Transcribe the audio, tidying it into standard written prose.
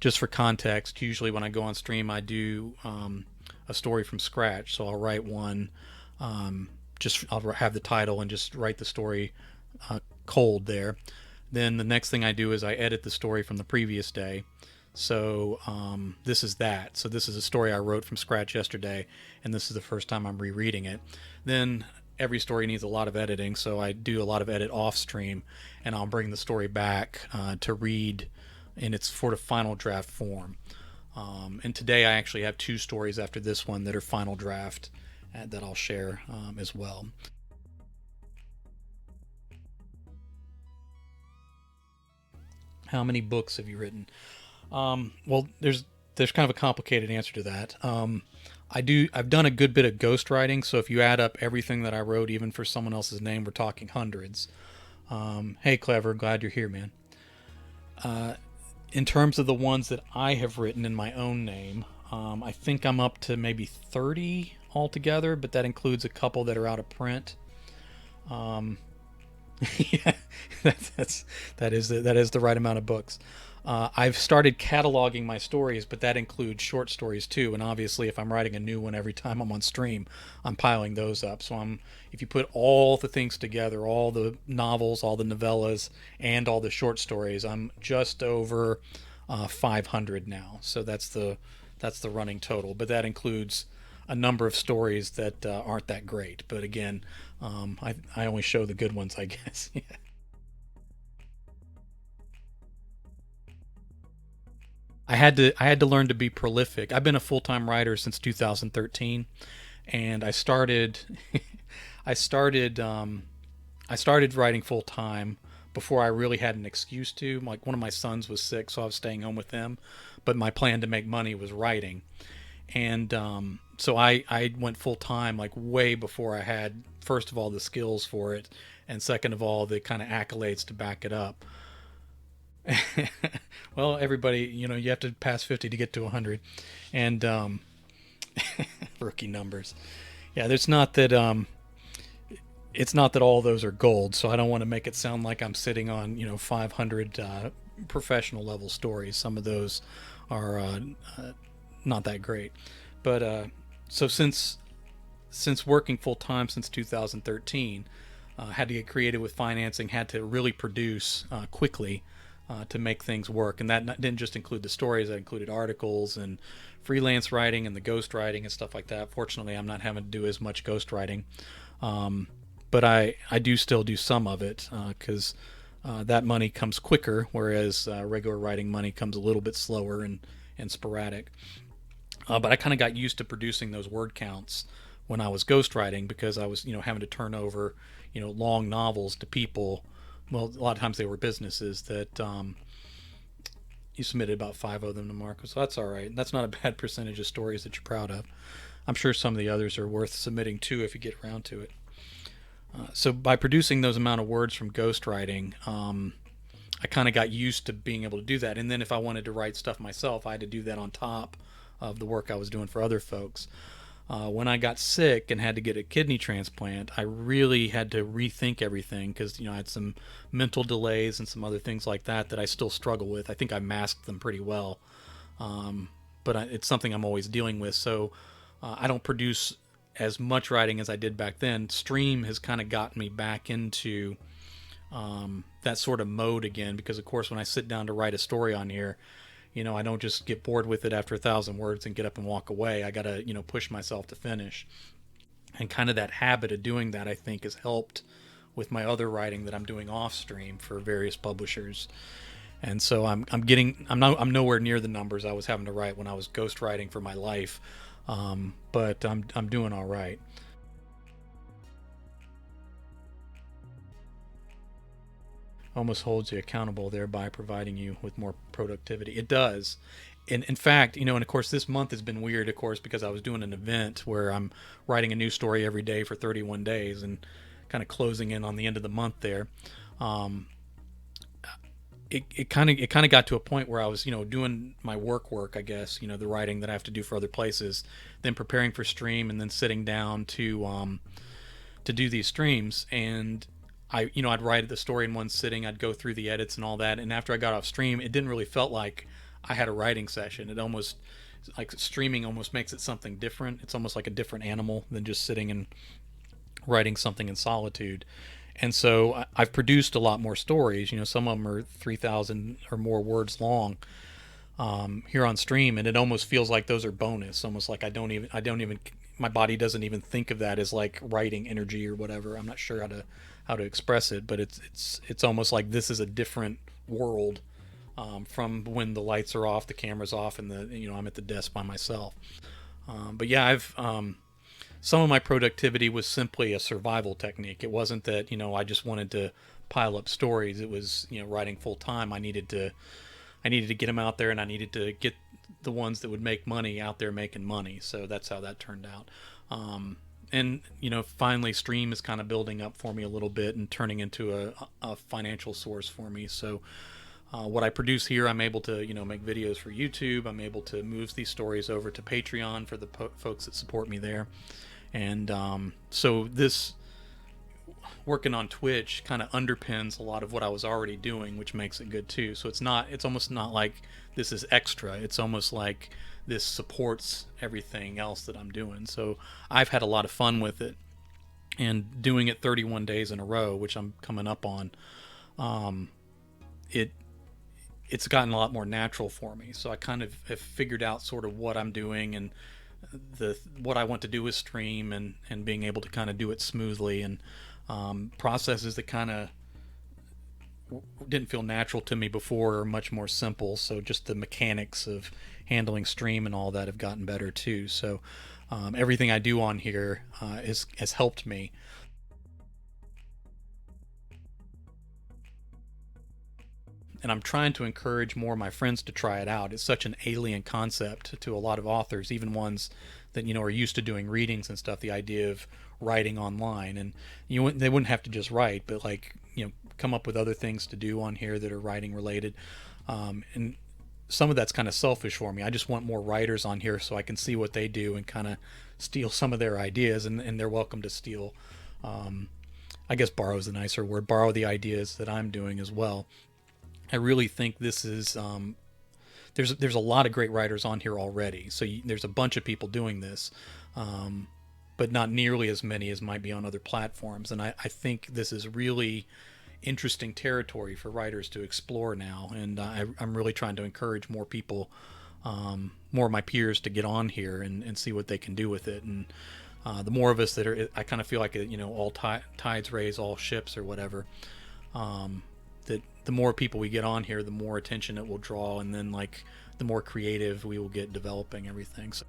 just for context, usually when I go on stream, I do a story from scratch. So I'll write one, just I'll have the title and just write the story cold there. Then the next thing I do is I edit the story from the previous day. So this is that. So this is a story I wrote from scratch yesterday, and this is the first time I'm rereading it. Then every story needs a lot of editing, so I do a lot of edit off stream, and I'll bring the story back to read in its sort of final draft form. And today I actually have two stories after this one that are final draft that I'll share as well. How many books have you written? Well, there's kind of a complicated answer to that. I've done a good bit of ghostwriting, so if you add up everything that I wrote, even for someone else's name, we're talking hundreds. Hey, Clever, glad you're here, man. Uh, in terms of the ones that I have written in my own name, I think I'm up to maybe 30 altogether, but that includes a couple that are out of print. Um, yeah, that is the right amount of books. I've started cataloging my stories, but that includes short stories too. And obviously, if I'm writing a new one every time I'm on stream, I'm piling those up. So if you put all the things together, all the novels, all the novellas, and all the short stories, I'm just over 500 now. So that's the running total. But that includes a number of stories that aren't that great. But again, I only show the good ones, I guess. I had to learn to be prolific. I've been a full time writer since 2013, and I started I started writing full time before I really had an excuse to. Like one of my sons was sick, so I was staying home with him. But my plan to make money was writing, and so I went full time like way before I had first of all the skills for it, and second of all the kind of accolades to back it up. Well, everybody, you have to pass 50 to get to 100, and rookie numbers. Yeah, it's not that all those are gold, so I don't want to make it sound like I'm sitting on 500 professional level stories. Some of those are not that great, but so since working full time since 2013, had to get creative with financing, had to really produce quickly to make things work. And that didn't just include the stories, that included articles and freelance writing and the ghost writing and stuff like that. Fortunately, I'm not having to do as much ghost writing. Um, but I do still do some of it because that money comes quicker, whereas regular writing money comes a little bit slower and sporadic. But I kind of got used to producing those word counts when I was ghostwriting because I was, having to turn over, long novels to people. Well, a lot of times they were businesses that you submitted about five of them to Marco, so that's all right. That's not a bad percentage of stories that you're proud of. I'm sure some of the others are worth submitting too if you get around to it. So by producing those amount of words from ghostwriting, I kind of got used to being able to do that. And then if I wanted to write stuff myself, I had to do that on top of the work I was doing for other folks. When I got sick and had to get a kidney transplant, I really had to rethink everything because I had some mental delays and some other things like that I still struggle with. I think I masked them pretty well, but it's something I'm always dealing with. So I don't produce as much writing as I did back then. Stream has kind of gotten me back into that sort of mode again because, of course, when I sit down to write a story on here, I don't just get bored with it after 1,000 words and get up and walk away. I gotta, push myself to finish. And kind of that habit of doing that, I think, has helped with my other writing that I'm doing off stream for various publishers. And so I'm nowhere near the numbers I was having to write when I was ghostwriting for my life, but I'm doing all right. Almost holds you accountable thereby providing you with more productivity. It does. In fact, and of course this month has been weird, of course, because I was doing an event where I'm writing a new story every day for 31 days and kind of closing in on the end of the month there. Um, it kind of got to a point where I was doing my work I guess the writing that I have to do for other places, then preparing for stream and then sitting down to do these streams. And I'd write the story in one sitting. I'd go through the edits and all that. And after I got off stream, it didn't really felt like I had a writing session. It almost, like, streaming almost makes it something different. It's almost like a different animal than just sitting and writing something in solitude. And so I've produced a lot more stories. You know, some of them are 3,000 or more words long, here on stream, and it almost feels like those are bonus. Almost like I don't even, my body doesn't even think of that as like writing energy or whatever. I'm not sure how to express it, but it's almost like this is a different world, from when the lights are off, the camera's off, and I'm at the desk by myself. But yeah, I've some of my productivity was simply a survival technique. It wasn't that I just wanted to pile up stories. It was writing full time. I needed to get them out there, and I needed to get the ones that would make money out there making money. So that's how that turned out. And finally, stream is kind of building up for me a little bit and turning into a financial source for me. So what I produce here, I'm able to make videos for YouTube. I'm able to move these stories over to Patreon for the folks that support me there. And so this working on Twitch kind of underpins a lot of what I was already doing, which makes it good too. So it's almost not like this is extra. It's almost like this supports everything else that I'm doing. So I've had a lot of fun with it, and doing it 31 days in a row, which I'm coming up on. It's gotten a lot more natural for me. So I kind of have figured out sort of what I'm doing, and what I want to do with stream, and being able to kind of do it smoothly, and processes that kind of didn't feel natural to me before are much more simple. So just the mechanics of handling stream and all that have gotten better too. So everything I do on here has helped me. And I'm trying to encourage more of my friends to try it out. It's such an alien concept to a lot of authors, even ones that are used to doing readings and stuff. The idea of writing online, and they wouldn't have to just write, but like come up with other things to do on here that are writing related. And some of that's kind of selfish for me. I just want more writers on here so I can see what they do and kind of steal some of their ideas, and they're welcome to steal. I guess borrow is a nicer word. Borrow the ideas that I'm doing as well. I really think this is there's a lot of great writers on here already. So there's a bunch of people doing this, but not nearly as many as might be on other platforms. And I think this is really interesting territory for writers to explore now. And I'm really trying to encourage more people, more of my peers, to get on here and see what they can do with it. And the more of us that are, I kind of feel like all tides raise all ships or whatever. That the more people we get on here, the more attention it will draw, and then like the more creative we will get developing everything. So